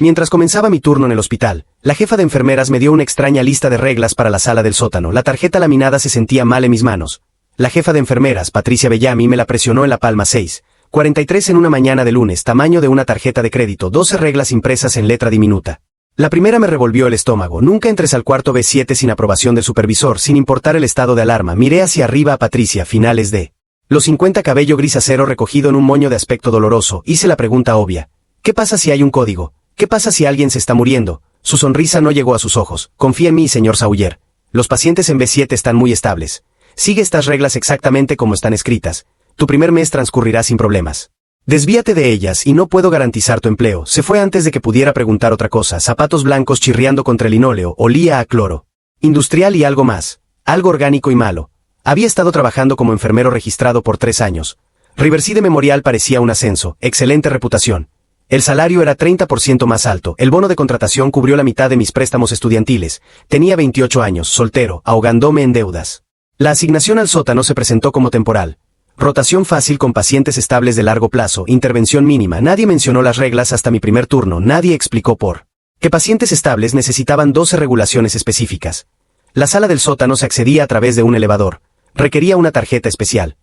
Mientras comenzaba mi turno en el hospital, la jefa de enfermeras me dio una extraña lista de reglas para la sala del sótano. La tarjeta laminada se sentía mal en mis manos. La jefa de enfermeras, Patricia Bellamy, me la presionó en la palma. 6:43 en una mañana de lunes, tamaño de una tarjeta de crédito, 12 reglas impresas en letra diminuta. La primera me revolvió el estómago. Nunca entres al cuarto B7 sin aprobación del supervisor, sin importar el estado de alarma. Miré hacia arriba a Patricia, finales de los 50, cabello gris acero recogido en un moño de aspecto doloroso. Hice la pregunta obvia. ¿Qué pasa si hay un código? ¿Qué pasa si alguien se está muriendo? Su sonrisa no llegó a sus ojos. Confía en mí, señor Sawyer. Los pacientes en B7 están muy estables. Sigue estas reglas exactamente como están escritas. Tu primer mes transcurrirá sin problemas. Desvíate de ellas y no puedo garantizar tu empleo. Se fue antes de que pudiera preguntar otra cosa. Zapatos blancos chirriando contra el linóleo, olía a cloro. Industrial y algo más. Algo orgánico y malo. Había estado trabajando como enfermero registrado por 3 años. Riverside Memorial parecía un ascenso, excelente reputación. El salario era 30% más alto, el bono de contratación cubrió la mitad de mis préstamos estudiantiles. Tenía 28 años, soltero, ahogándome en deudas. La asignación al sótano se presentó como temporal. Rotación fácil con pacientes estables de largo plazo, intervención mínima. Nadie mencionó las reglas hasta mi primer turno, nadie explicó por qué pacientes estables necesitaban 12 regulaciones específicas. La sala del sótano se accedía a través de un elevador. Requería una tarjeta especial.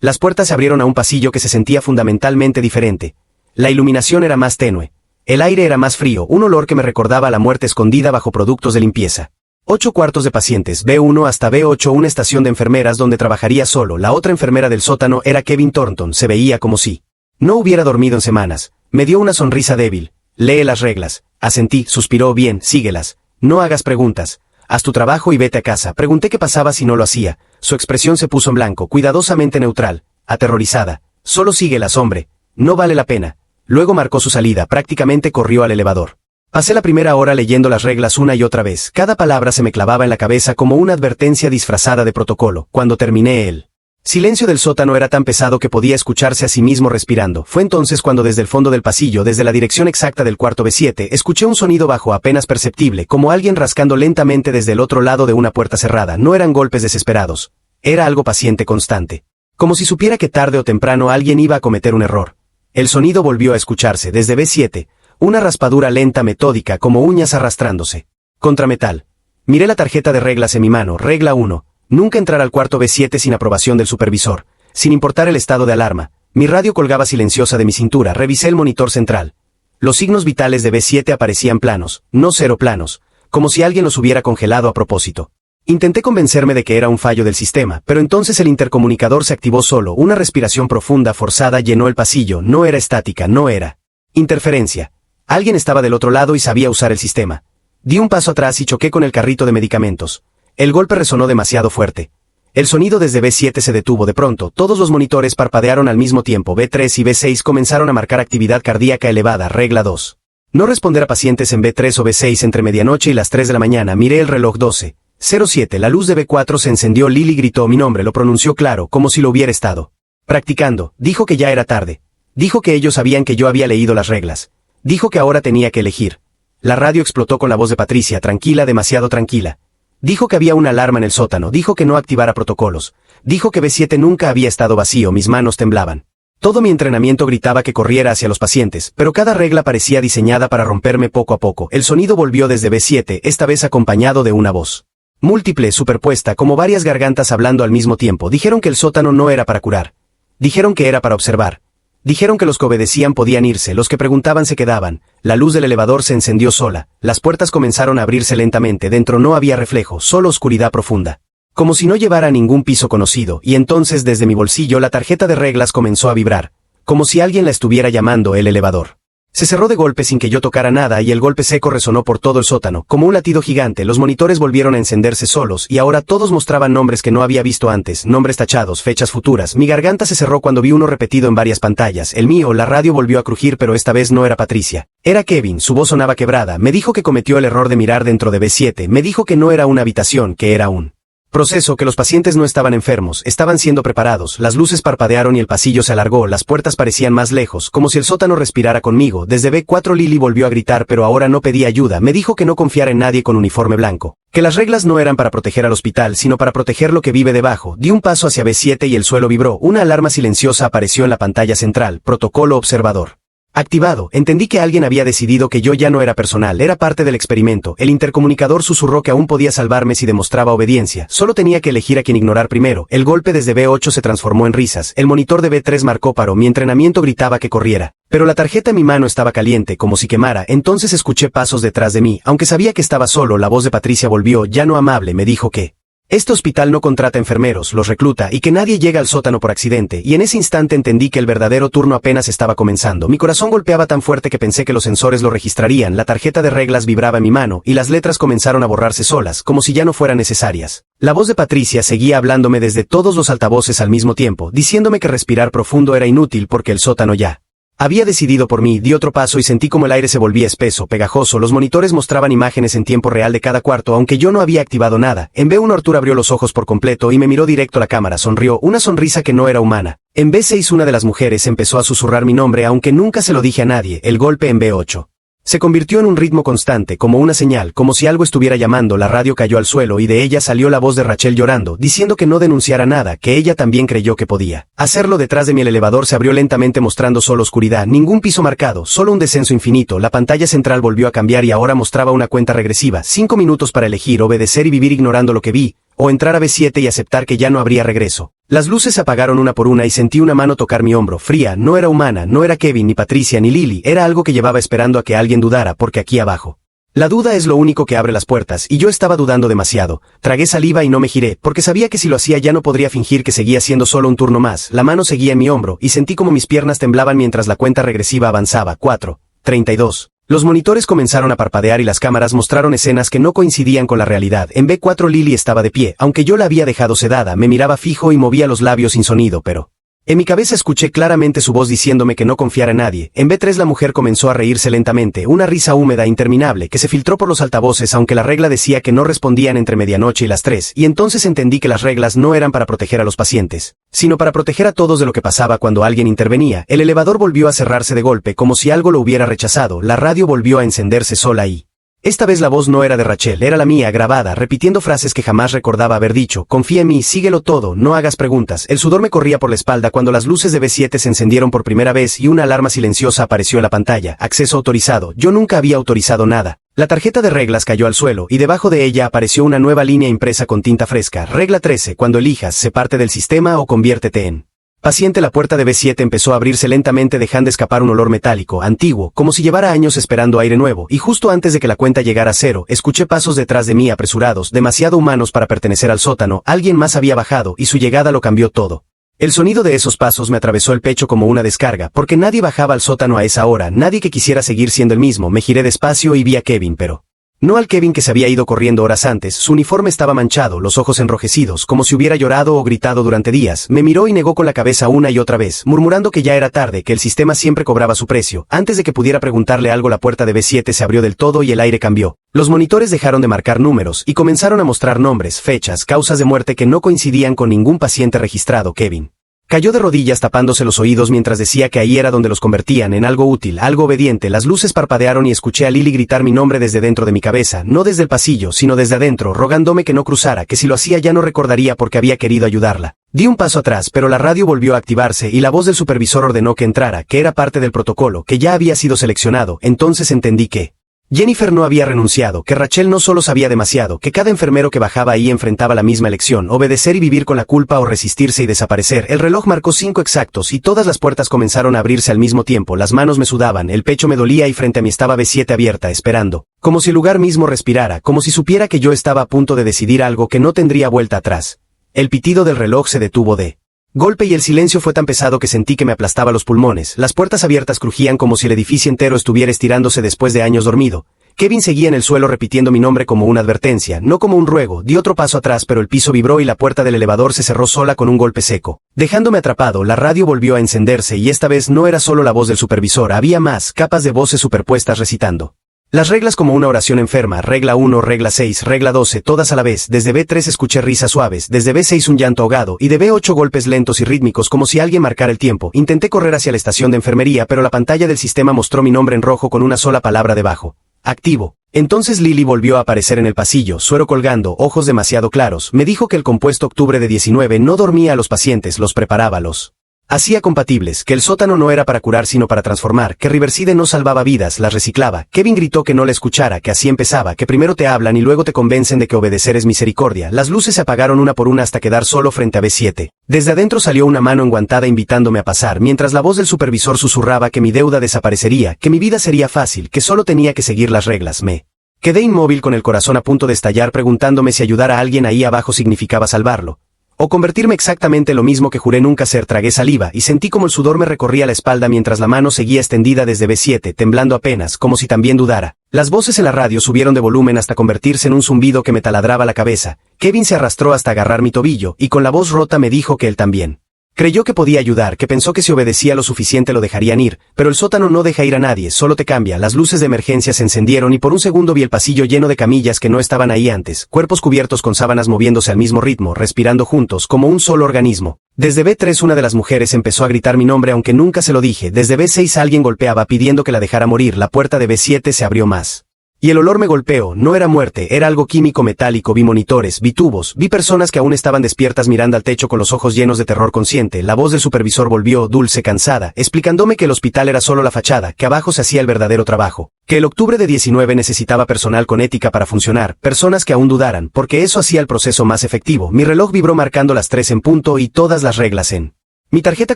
Las puertas se abrieron a un pasillo que se sentía fundamentalmente diferente. La iluminación era más tenue. El aire era más frío, un olor que me recordaba a la muerte escondida bajo productos de limpieza. 8 cuartos de pacientes, B1 hasta B8, una estación de enfermeras donde trabajaría solo. La otra enfermera del sótano era Kevin Thornton, se veía como si no hubiera dormido en semanas. Me dio una sonrisa débil. Lee las reglas. Asentí, suspiró. Bien, síguelas. No hagas preguntas. Haz tu trabajo y vete a casa. Pregunté qué pasaba si no lo hacía. Su expresión se puso en blanco, cuidadosamente neutral, aterrorizada. Solo síguelas, hombre. No vale la pena. Luego marcó su salida, prácticamente corrió al elevador. Pasé la primera hora leyendo las reglas una y otra vez. Cada palabra se me clavaba en la cabeza como una advertencia disfrazada de protocolo. Cuando terminé el silencio del sótano era tan pesado que podía escucharse a sí mismo respirando. Fue entonces cuando desde el fondo del pasillo, desde la dirección exacta del cuarto B7, escuché un sonido bajo apenas perceptible, como alguien rascando lentamente desde el otro lado de una puerta cerrada. No eran golpes desesperados. Era algo paciente, constante. Como si supiera que tarde o temprano alguien iba a cometer un error. El sonido volvió a escucharse desde B7, una raspadura lenta metódica como uñas arrastrándose contra metal. Miré la tarjeta de reglas en mi mano. Regla 1. Nunca entrar al cuarto B7 sin aprobación del supervisor, sin importar el estado de alarma. Mi radio colgaba silenciosa de mi cintura. Revisé el monitor central. Los signos vitales de B7 aparecían planos, no cero planos, como si alguien los hubiera congelado a propósito. Intenté convencerme de que era un fallo del sistema, pero entonces el intercomunicador se activó solo. Una respiración profunda forzada llenó el pasillo. No era estática, no era interferencia. Alguien estaba del otro lado y sabía usar el sistema. Di un paso atrás y choqué con el carrito de medicamentos. El golpe resonó demasiado fuerte. El sonido desde B7 se detuvo de pronto. Todos los monitores parpadearon al mismo tiempo. B3 y B6 comenzaron a marcar actividad cardíaca elevada. Regla 2. No responder a pacientes en B3 o B6 entre medianoche y las 3 de la mañana. Miré el reloj. 12:07. La luz de B4 se encendió. Lily gritó mi nombre. Lo pronunció claro, como si lo hubiera estado practicando. Dijo que ya era tarde. Dijo que ellos sabían que yo había leído las reglas. Dijo que ahora tenía que elegir. La radio explotó con la voz de Patricia, tranquila, demasiado tranquila. Dijo que había una alarma en el sótano. Dijo que no activara protocolos. Dijo que B7 nunca había estado vacío. Mis manos temblaban. Todo mi entrenamiento gritaba que corriera hacia los pacientes, pero cada regla parecía diseñada para romperme poco a poco. El sonido volvió desde B7, esta vez acompañado de una voz múltiple, superpuesta, como varias gargantas hablando al mismo tiempo. Dijeron que el sótano no era para curar. Dijeron que era para observar. Dijeron que los que obedecían podían irse, los que preguntaban se quedaban. La luz del elevador se encendió sola. Las puertas comenzaron a abrirse lentamente. Dentro no había reflejo, solo oscuridad profunda. Como si no llevara a ningún piso conocido, y entonces desde mi bolsillo la tarjeta de reglas comenzó a vibrar. Como si alguien la estuviera llamando. El elevador se cerró de golpe sin que yo tocara nada y el golpe seco resonó por todo el sótano, como un latido gigante. Los monitores volvieron a encenderse solos y ahora todos mostraban nombres que no había visto antes, nombres tachados, fechas futuras. Mi garganta se cerró cuando vi uno repetido en varias pantallas. El mío. La radio volvió a crujir, pero esta vez no era Patricia. Era Kevin. Su voz sonaba quebrada. Me dijo que cometió el error de mirar dentro de B7. Me dijo que no era una habitación, que era un proceso, que los pacientes no estaban enfermos, estaban siendo preparados. Las luces parpadearon y el pasillo se alargó. Las puertas parecían más lejos, como si el sótano respirara conmigo. Desde B4 Lily volvió a gritar, pero ahora no pedía ayuda. Me dijo que no confiara en nadie con uniforme blanco, que las reglas no eran para proteger al hospital, sino para proteger lo que vive debajo. Di un paso hacia B7 y el suelo vibró. Una alarma silenciosa apareció en la pantalla central. Protocolo observador. Activado, entendí que alguien había decidido que yo ya no era personal, era parte del experimento. El intercomunicador susurró que aún podía salvarme si demostraba obediencia, solo tenía que elegir a quien ignorar primero. El golpe desde B8 se transformó en risas, el monitor de B3 marcó paro, mi entrenamiento gritaba que corriera. Pero la tarjeta en mi mano estaba caliente, como si quemara, entonces escuché pasos detrás de mí, aunque sabía que estaba solo. La voz de Patricia volvió, ya no amable, me dijo que este hospital no contrata enfermeros, los recluta y que nadie llega al sótano por accidente, y en ese instante entendí que el verdadero turno apenas estaba comenzando. Mi corazón golpeaba tan fuerte que pensé que los sensores lo registrarían, la tarjeta de reglas vibraba en mi mano, y las letras comenzaron a borrarse solas, como si ya no fueran necesarias. La voz de Patricia seguía hablándome desde todos los altavoces al mismo tiempo, diciéndome que respirar profundo era inútil porque el sótano ya había decidido por mí. Di otro paso y sentí como el aire se volvía espeso, pegajoso. Los monitores mostraban imágenes en tiempo real de cada cuarto, aunque yo no había activado nada. En B1 Artur abrió los ojos por completo y me miró directo a la cámara, sonrió, una sonrisa que no era humana. En B6 una de las mujeres empezó a susurrar mi nombre, aunque nunca se lo dije a nadie. El golpe en B8 se convirtió en un ritmo constante, como una señal, como si algo estuviera llamando. La radio cayó al suelo y de ella salió la voz de Rachel llorando, diciendo que no denunciara nada, que ella también creyó que podía hacerlo. Detrás de mí el elevador se abrió lentamente mostrando solo oscuridad, ningún piso marcado, solo un descenso infinito. La pantalla central volvió a cambiar y ahora mostraba una cuenta regresiva, 5 minutos para elegir, obedecer y vivir ignorando lo que vi, o entrar a B7 y aceptar que ya no habría regreso. Las luces se apagaron una por una y sentí una mano tocar mi hombro, fría. No era humana, no era Kevin, ni Patricia, ni Lily, era algo que llevaba esperando a que alguien dudara, porque aquí abajo la duda es lo único que abre las puertas, y yo estaba dudando demasiado. Tragué saliva y no me giré, porque sabía que si lo hacía ya no podría fingir que seguía siendo solo un turno más. La mano seguía en mi hombro, y sentí como mis piernas temblaban mientras la cuenta regresiva avanzaba. 4, 32. Los monitores comenzaron a parpadear y las cámaras mostraron escenas que no coincidían con la realidad. En B4 Lily estaba de pie, aunque yo la había dejado sedada, me miraba fijo y movía los labios sin sonido, pero en mi cabeza escuché claramente su voz diciéndome que no confiara en nadie. En B3 la mujer comenzó a reírse lentamente, una risa húmeda interminable que se filtró por los altavoces, aunque la regla decía que no respondían entre medianoche y las 3, y entonces entendí que las reglas no eran para proteger a los pacientes, sino para proteger a todos de lo que pasaba cuando alguien intervenía. El elevador volvió a cerrarse de golpe, como si algo lo hubiera rechazado. La radio volvió a encenderse sola y esta vez la voz no era de Rachel, era la mía, grabada, repitiendo frases que jamás recordaba haber dicho. Confía en mí, síguelo todo, no hagas preguntas. El sudor me corría por la espalda cuando las luces de B7 se encendieron por primera vez y una alarma silenciosa apareció en la pantalla. Acceso autorizado. Yo nunca había autorizado nada. La tarjeta de reglas cayó al suelo y debajo de ella apareció una nueva línea impresa con tinta fresca. Regla 13. Cuando elijas, sé parte del sistema o conviértete en paciente. La puerta de B7 empezó a abrirse lentamente, dejando escapar un olor metálico, antiguo, como si llevara años esperando aire nuevo, y justo antes de que la cuenta llegara a 0, escuché pasos detrás de mí apresurados, demasiado humanos para pertenecer al sótano. Alguien más había bajado, y su llegada lo cambió todo. El sonido de esos pasos me atravesó el pecho como una descarga, porque nadie bajaba al sótano a esa hora, nadie que quisiera seguir siendo el mismo. Me giré despacio y vi a Kevin, pero no al Kevin que se había ido corriendo horas antes. Su uniforme estaba manchado, los ojos enrojecidos, como si hubiera llorado o gritado durante días. Me miró y negó con la cabeza una y otra vez, murmurando que ya era tarde, que el sistema siempre cobraba su precio. Antes de que pudiera preguntarle algo, la puerta de B7 se abrió del todo y el aire cambió. Los monitores dejaron de marcar números y comenzaron a mostrar nombres, fechas, causas de muerte que no coincidían con ningún paciente registrado. Kevin cayó de rodillas tapándose los oídos mientras decía que ahí era donde los convertían en algo útil, algo obediente. Las luces parpadearon y escuché a Lily gritar mi nombre desde dentro de mi cabeza, no desde el pasillo, sino desde adentro, rogándome que no cruzara, que si lo hacía ya no recordaría porque había querido ayudarla. Di un paso atrás, pero la radio volvió a activarse y la voz del supervisor ordenó que entrara, que era parte del protocolo, que ya había sido seleccionado. Entonces entendí que Jennifer no había renunciado, que Rachel no solo sabía demasiado, que cada enfermero que bajaba ahí enfrentaba la misma elección, obedecer y vivir con la culpa o resistirse y desaparecer. El reloj marcó 5 exactos y todas las puertas comenzaron a abrirse al mismo tiempo. Las manos me sudaban, el pecho me dolía y frente a mí estaba B7 abierta, esperando, como si el lugar mismo respirara, como si supiera que yo estaba a punto de decidir algo que no tendría vuelta atrás. El pitido del reloj se detuvo de golpe y el silencio fue tan pesado que sentí que me aplastaba los pulmones. Las puertas abiertas crujían como si el edificio entero estuviera estirándose después de años dormido. Kevin seguía en el suelo repitiendo mi nombre como una advertencia, no como un ruego. Di otro paso atrás, pero el piso vibró y la puerta del elevador se cerró sola con un golpe seco, dejándome atrapado. La radio volvió a encenderse y esta vez no era solo la voz del supervisor, había más, capas de voces superpuestas recitando las reglas como una oración enferma. Regla 1, regla 6, regla 12, todas a la vez. Desde B3 escuché risas suaves, desde B6 un llanto ahogado, y de B8 golpes lentos y rítmicos como si alguien marcara el tiempo. Intenté correr hacia la estación de enfermería, pero la pantalla del sistema mostró mi nombre en rojo con una sola palabra debajo: activo. Entonces Lily volvió a aparecer en el pasillo, suero colgando, ojos demasiado claros. Me dijo que el compuesto octubre de 19 no dormía a los pacientes, los preparaba a los Hacía compatibles, que el sótano no era para curar sino para transformar, que Riverside no salvaba vidas, las reciclaba. Kevin gritó que no le escuchara, que así empezaba, que primero te hablan y luego te convencen de que obedecer es misericordia. Las luces se apagaron una por una hasta quedar solo frente a B7. Desde adentro salió una mano enguantada invitándome a pasar, mientras la voz del supervisor susurraba que mi deuda desaparecería, que mi vida sería fácil, que solo tenía que seguir las reglas. Me quedé inmóvil con el corazón a punto de estallar preguntándome si ayudar a alguien ahí abajo significaba salvarlo. O convertirme exactamente lo mismo que juré nunca ser. Tragué saliva y sentí como el sudor me recorría la espalda mientras la mano seguía extendida desde B7, temblando apenas, como si también dudara. Las voces en la radio subieron de volumen hasta convertirse en un zumbido que me taladraba la cabeza. Kevin se arrastró hasta agarrar mi tobillo, y con la voz rota me dijo que él también creyó que podía ayudar, que pensó que si obedecía lo suficiente lo dejarían ir, pero el sótano no deja ir a nadie, solo te cambia. Las luces de emergencia se encendieron y por un segundo vi el pasillo lleno de camillas que no estaban ahí antes, cuerpos cubiertos con sábanas moviéndose al mismo ritmo, respirando juntos, como un solo organismo. Desde B3 una de las mujeres empezó a gritar mi nombre aunque nunca se lo dije. Desde B6 alguien golpeaba pidiendo que la dejara morir. La puerta de B7 se abrió más. Y el olor me golpeó. No era muerte, era algo químico metálico. Vi monitores, vi tubos, vi personas que aún estaban despiertas mirando al techo con los ojos llenos de terror consciente. La voz del supervisor volvió, dulce, cansada, explicándome que el hospital era solo la fachada, que abajo se hacía el verdadero trabajo. Que el octubre de 19 necesitaba personal con ética para funcionar, personas que aún dudaran, porque eso hacía el proceso más efectivo. Mi reloj vibró marcando las 3 en punto y todas las reglas en mi tarjeta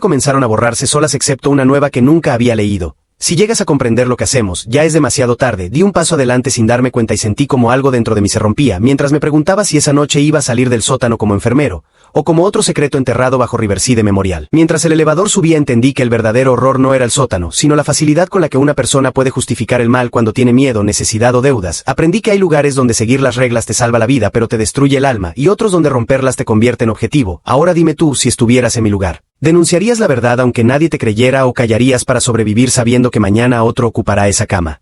comenzaron a borrarse solas excepto una nueva que nunca había leído. Si llegas a comprender lo que hacemos, ya es demasiado tarde. Di un paso adelante sin darme cuenta y sentí como algo dentro de mí se rompía, mientras me preguntaba si esa noche iba a salir del sótano como enfermero, o como otro secreto enterrado bajo Riverside Memorial. Mientras el elevador subía entendí que el verdadero horror no era el sótano, sino la facilidad con la que una persona puede justificar el mal cuando tiene miedo, necesidad o deudas. Aprendí que hay lugares donde seguir las reglas te salva la vida pero te destruye el alma, y otros donde romperlas te convierte en objetivo. Ahora dime tú si estuvieras en mi lugar. ¿Denunciarías la verdad aunque nadie te creyera o callarías para sobrevivir sabiendo que mañana otro ocupará esa cama?